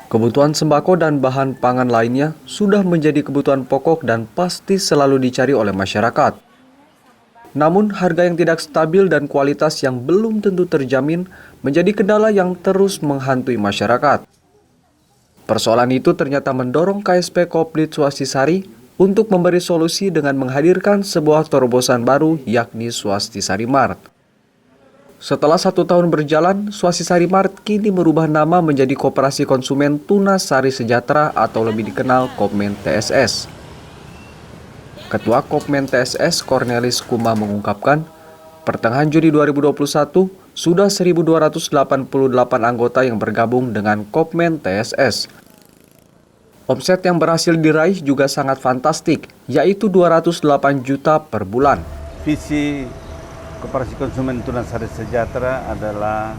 Kebutuhan sembako dan bahan pangan lainnya sudah menjadi kebutuhan pokok dan pasti selalu dicari oleh masyarakat. Namun, harga yang tidak stabil dan kualitas yang belum tentu terjamin menjadi kendala yang terus menghantui masyarakat. Persoalan itu ternyata mendorong KSP Kopdit Swastisari untuk memberi solusi dengan menghadirkan sebuah terobosan baru, yakni Swastisari Mart. Setelah 1 tahun berjalan, Swastisari Mart kini merubah nama menjadi Koperasi Konsumen Tunas Sari Sejahtera atau lebih dikenal Kopmen TSS. Ketua Kopmen TSS Cornelis Kuma mengungkapkan, pertengahan Juni 2021 sudah 1.288 anggota yang bergabung dengan Kopmen TSS. Omset yang berhasil diraih juga sangat fantastik, yaitu 208 juta per bulan. Visi Koperasi Konsumen Tunas Sari Sejahtera adalah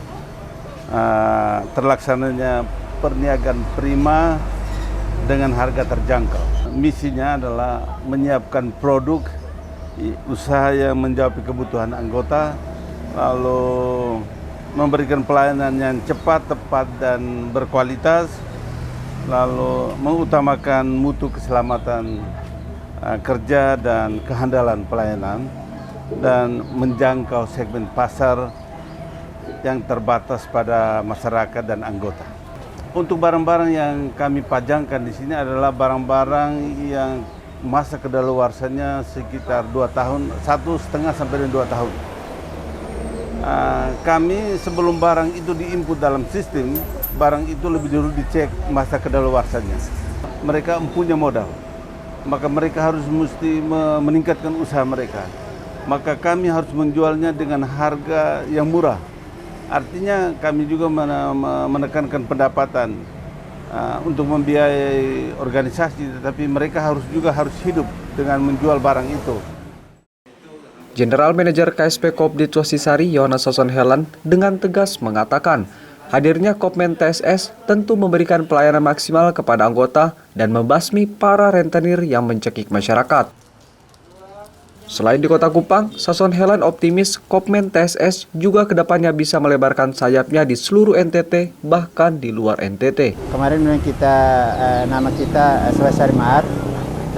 terlaksananya perniagaan prima dengan harga terjangkau. Misinya adalah menyiapkan produk usaha yang menjawab kebutuhan anggota, lalu memberikan pelayanan yang cepat, tepat, dan berkualitas, lalu mengutamakan mutu keselamatan kerja dan kehandalan pelayanan, dan menjangkau segmen pasar yang terbatas pada masyarakat dan anggota. Untuk barang-barang yang kami pajangkan di sini adalah barang-barang yang masa kedaluarsanya sekitar 2 tahun, 1,5 sampai 2 tahun. Kami sebelum barang itu diinput dalam sistem, barang itu lebih dulu dicek masa kedaluarsanya. Mereka mempunyai modal, maka mereka harus mesti meningkatkan usaha mereka. Maka kami harus menjualnya dengan harga yang murah. Artinya kami juga menekankan pendapatan untuk membiayai organisasi, tetapi mereka juga harus hidup dengan menjual barang itu. General Manager KSP Kopdit Swastisari Yohanes Sason Helan dengan tegas mengatakan, hadirnya Kopmen TSS tentu memberikan pelayanan maksimal kepada anggota dan membasmi para rentenir yang mencekik masyarakat. Selain di Kota Kupang, Sason Helan optimis Kopmen TSS juga kedepannya bisa melebarkan sayapnya di seluruh NTT, bahkan di luar NTT. Kemarin memang nama kita Swastisari Mart,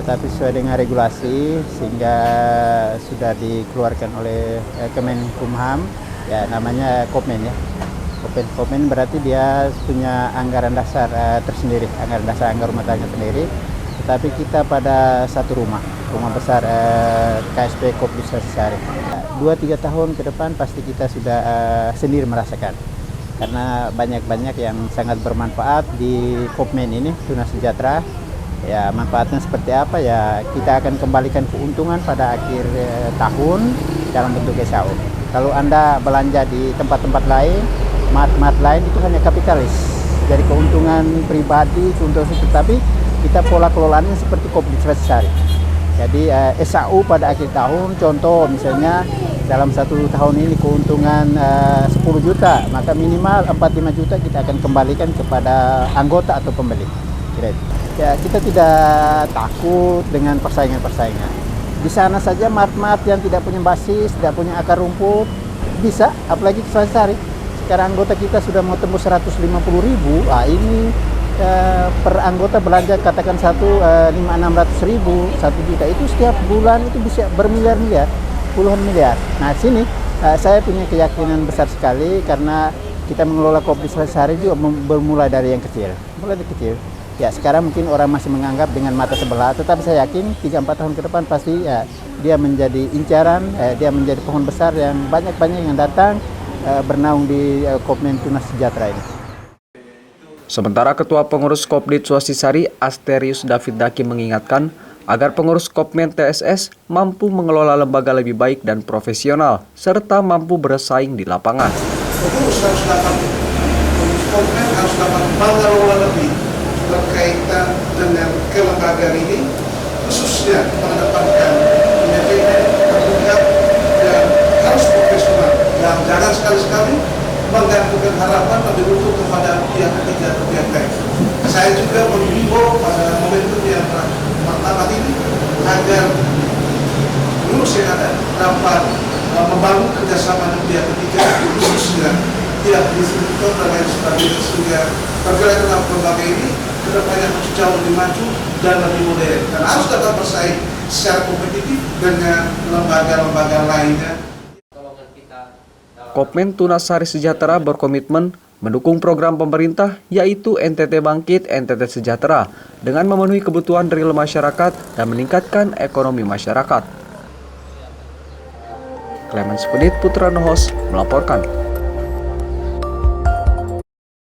tetapi sesuai dengan regulasi sehingga sudah dikeluarkan oleh Kemenkumham, ya namanya Kopmen ya. Kopmen berarti dia punya anggaran dasar tersendiri, anggaran rumah tangga sendiri. Tetapi kita pada satu rumah besar KSP Kopdit Swastisari. 2-3 tahun ke depan pasti kita sudah sendiri merasakan. Karena banyak yang sangat bermanfaat di Kopmen ini, Tunas Sejahtera. Ya, manfaatnya seperti apa ya, kita akan kembalikan keuntungan pada akhir tahun dalam bentuk SAU. Kalau Anda belanja di tempat-tempat lain, mart lain itu hanya kapitalis. Dari keuntungan pribadi, tetapi kita pola kelolaannya seperti Kopdit Swastisari. Jadi SAU pada akhir tahun, contoh misalnya dalam 1 tahun ini keuntungan 10 juta, maka minimal 4-5 juta kita akan kembalikan kepada anggota atau pembeli. Ya, kita tidak takut dengan persaingan. Di sana saja mart-mart yang tidak punya basis, tidak punya akar rumput, bisa, apalagi Swastisari. Sekarang anggota kita sudah mau tembus 150.000, ini per anggota belanja katakan 600.000, 1 juta itu setiap bulan itu bisa bermiliar-miliar, puluhan miliar. Nah sini saya punya keyakinan besar sekali karena kita mengelola Kopdit Swastisari juga bermulai dari yang kecil, Ya sekarang mungkin orang masih menganggap dengan mata sebelah, tetapi saya yakin 3-4 tahun ke depan pasti dia menjadi incaran, dia menjadi pohon besar yang banyak yang datang bernaung di Kopmen Tunas Sejahtera ini. Sementara Ketua Pengurus Kopdit Swastisari Asterius David Daki mengingatkan agar pengurus Kopmen TSS mampu mengelola lembaga lebih baik dan profesional, serta mampu bersaing di lapangan. Pengurus harus dapat, Kopmen harus dapat mengelola lebih berkaitan dengan kelembagaan ini, khususnya mengedepankan independen, terbuka, dan harus profesional. Dan jangan sekali-sekali menggantungkan harapan lebih dulu kepada pihak ketiga atau pihak lain. Saya juga menghimbau pada momentum yang pertama ini agar pengurus yang ada dapat membangun kerjasama dengan pihak ketiga, khususnya pihak distributor dan lain sebagainya. ini sehingga pergerakan lembaga ini kedepannya harus jauh lebih maju dan lebih modern dan harus dapat bersaing secara kompetitif dengan lembaga-lembaga lainnya. Kopmen Tunas Sari Sejahtera berkomitmen mendukung program pemerintah yaitu NTT Bangkit, NTT Sejahtera dengan memenuhi kebutuhan real masyarakat dan meningkatkan ekonomi masyarakat. Clemens Penit Putra Nohos melaporkan.